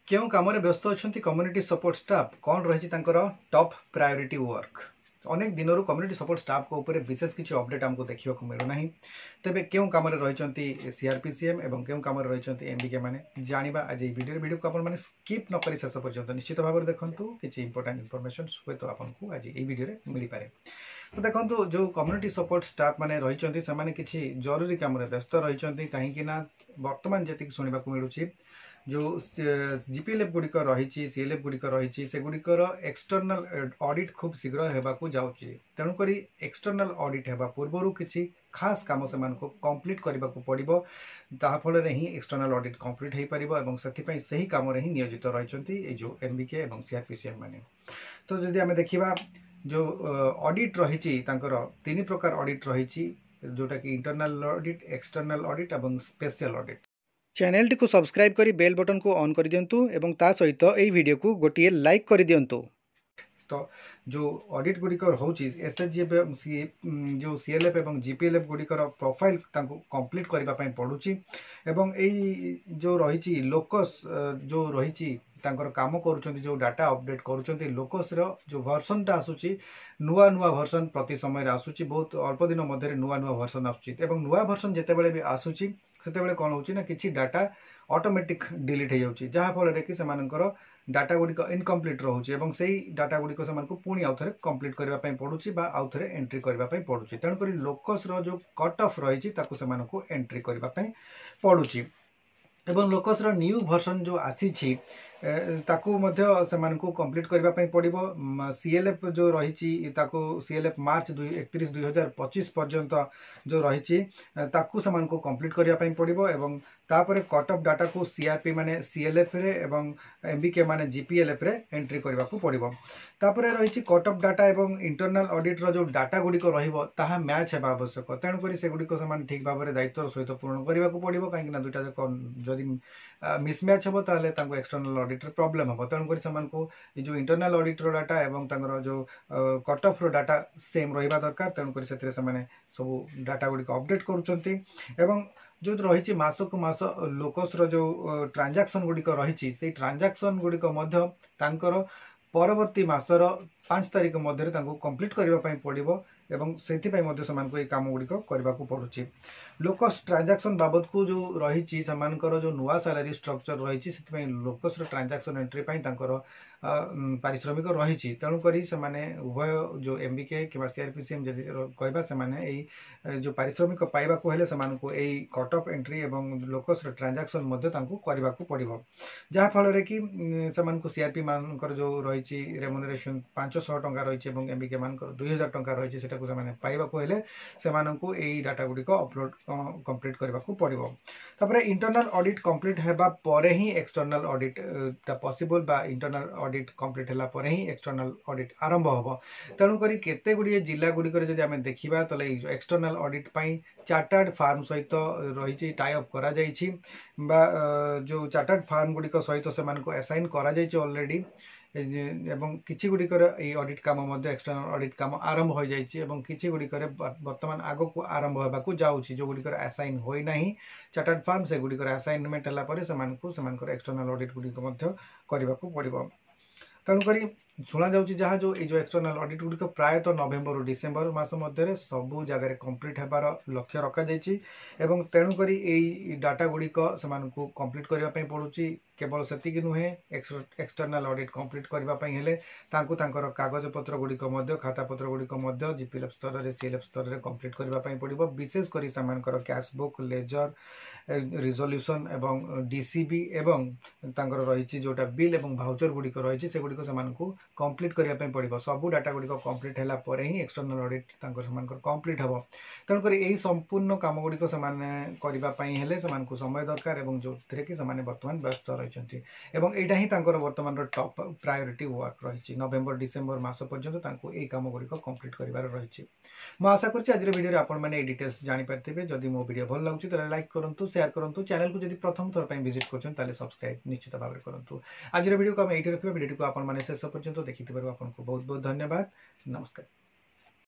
क्यों काम व्यस्त अच्छा कम्युनिटी सपोर्ट स्टाफ कौन रही टॉप प्रायोरिटी वर्क अनेक दिन कम्युनिटी सपोर्ट स्टाफ को ऊपर विशेष किसी अपडेट आमको देखा मिलूना तेरे क्यों कम रही सीआरपीसीएम और क्यों कम रही एमबीके मैंने जाना आज वीडियो को आपने स्किप नक शेष पर्यंत निश्चित भाव में देखूँ किसी इंपोर्टाट इनफर्मेशन हे तो आपको आज ये वीडियो मिल पाए। तो देखो जो कम्युनिटी सपोर्ट स्टाफ मैंने रही किसी जरूरी कम व्यस्त रही कहीं बर्तमान जी शुणा मिलूँ जो जीपीएलएफ गुड़िक रही सीएलएफ गुड़िक रही से गुड़िकर एक्सटर्नाल ऑडिट खूब शीघ्र होगा जाऊँगी तेणुक एक्सटर्नाल ऑडिट होगा पूर्वर किसी खास काम से कंप्लीट करने को पड़ो ताफल ही एक्सटर्नाल ऑडिट कंप्लीट हो पार से ही कम ही नियोजित रही जो एमबीके और सीआरपीसीएम मैंने। तो जदि आम देखा जो ऑडिट रही तीन प्रकार ऑडिट रही जोटा कि इंटरनल ऑडिट एक्सटर्नाल ऑडिट और स्पेशल ऑडिट। चैनल टी को सब्सक्राइब करी बेल बटन को ऑन कर दिंतु एवं ता सहित यही वीडियो को गोटे लाइक कर दिंतु। तो जो ऑडिट गुड़िक एसएचजी जो सीएलएफ और जीपीएलएफ गुड़िकर प्रोफाइल कंप्लीट करने पड़ुची एवं यही जो रही लोकस जो रही काम कर जो डाटा अपडेट कर लोकस जो भर्सन टा आसूची नुआ नुआ भर्सन प्रति समय आसूची बहुत अल्प दिन मध्य नुआ नुआ भर्सन आसूची एवं नुआ भर्सन जितेबाला भी आसूची से कौन हो किसी डाटा ऑटोमेटिक डिलीट हो जाऊँगी जहाँफल कि डाटा गुड़िक इनकम्प्लीट रोचे और से डाटा गुड़िक से पुणी आउ थे कंप्लीट करने पड़ुची आउ थे एंट्री करने पड़ुची तेणुक लोकस जो कट ऑफ रही एंट्री करने पड़ुची एवं लोकस न्यू भर्सन जो आसी ताकू कंप्लीट करने पड़ो सीएलएफ जो रही सीएलएफ मार्च 31/2025 पर्यंत जो रही कंप्लीट करने पड़ो एवं तापर कट ऑफ डाटा को सीआरपी माने सीएलएफ रे एवं एमबीके माने जीपीएलएफ रे एंट्री करने को पड़ो तापर रही कट ऑफ डाटा एवं इंटरनल ऑडिट रो जो डाटा गुड़िक रहा मैच होगा आवश्यक तेणुक से गुड़िक ठीक भाव में दायित्व सहित पूर्ण करने को पड़ो कहीं दुईटा जाक जदि मिसमैच हम ताले एक्सटर्नल ऑडिट प्रॉब्लम हम तेणुक से जो इंटरनल ऑडिट रो डाटा एवं जो कट ऑफ रो डाटा सेम रहा दरकार तेणुक से सब डाटा गुड़िक अपडेट करुँच जो रही मास को मास लोकस जो ट्रांजैक्शन गुड़िक रही से ट्रांजैक्शन गुड़िक परवर्ती मासर 5 तारिख मध्य कंप्लीट करने पड़ो एवं से काम गुड़िक करने को पड़ुची लोकस ट्रांजैक्शन बाबद को जो रही जो नुआ सैलरी स्ट्रक्चर रही लोकस ट्रांजैक्शन एंट्री पारिश्रमिक रही तेणुक उभय जो एमबीके कि सीआरपीसीएम जदि कहवा से जो पारिश्रमिक पाइबा यही कट ऑफ एंट्री एवं लोकस ट्रांजैक्शन करने को पड़ो जहाँफल कि सीआरपी मानकर जो रही रेमुनरेशन 500 टंका रही एमबीके मान 2000 टंका रही से पाइबा से यही डाटा गुड़िक अपलोड कंप्लीट करने को पड़ो तापर इंटरनल ऑडिट कंप्लीट होगा पर ही एक्सटर्नल ऑडिट पॉसिबल बा इंटरनल ऑडिट कंप्लीट होला पर ही एक्सटर्नल ऑडिट आरंभ होबो तेणुक केते गुड़िए जिला गुड़िक जदि आम देखा तो एक्सटर्नल ऑडिट चार्टर्ड फार्म सहित रही टाई अप करा जाइछि बा जो चार्टर्ड फार्म गुड़िक सहित से असाइन करा जाइछि ऑलरेडी एवं किछि गुड़िकर ऑडिट काम एक्सटर्नल ऑडिट काम आरंभ हो जाइए किछि गुड़िकर वर्तमान आग को आरंभ होगा जाऊँगी जो गुड़िकर असाइन होना चार्टर्ड फार्म से गुड़िकर असाइनमेंट है एक्सटर्नल ऑडिट गुड़िक करने को पड़ो तेणुक शुणा जाऊँगी जहाँ जो ये एक्सटर्नल ऑडिट गुड़िक प्रायतः नवेम्बर डिसेम्बर मास मध्य सबू जगह कंप्लीट होबार लक्ष्य रखा एवं तेणुक डाटा गुड़िक से कंप्लीट करने पड़ुची केवल सेतिक नुहे एक्सटर्नल ऑडिट कंप्लीट करने कागज पत्र गुड़िक खाता पत्र गुड़िक जीपीएलएफ स्तर में सीएलएफ स्तर में कंप्लीट करने पड़ो विशेषकर से कैश बुक लेजर रिजोल्यूशन एवं डीसीबी एवं रही जोटा बिल एवं भाउचर गुड़िक रही से गुड़िक कंप्लीट करने पड़ो सबू डाटा गुड़िक कंप्लीट है ही एक्सटर्नल ऑडिट कंप्लीट हम तेणुक यही संपूर्ण कम गुड़िक करने समय दरकार जो कि बर्तमान व्यस्त रही यहाँ ही बर्तमान टॉप प्रायोरिटी वर्क रही नवेम्बर डिसेम्बर मास पर्यंत यही कम गुड़िक कंप्लीट कर रही मैं आशा करुँच आज वीडियो आपने डिटेल्स जानीपारे जदि मो वीडियो भल लगे तो लाइक करूँ शेयर करूँ चैनल को जब प्रथम थर पर विजिट कर सब्सक्राइब निश्चित भाव में करूँ आज वीडियो को आम ये रखा वीडियो को आपने शेष पर्यंत देखी आपको बहुत बहुत धन्यवाद नमस्कार।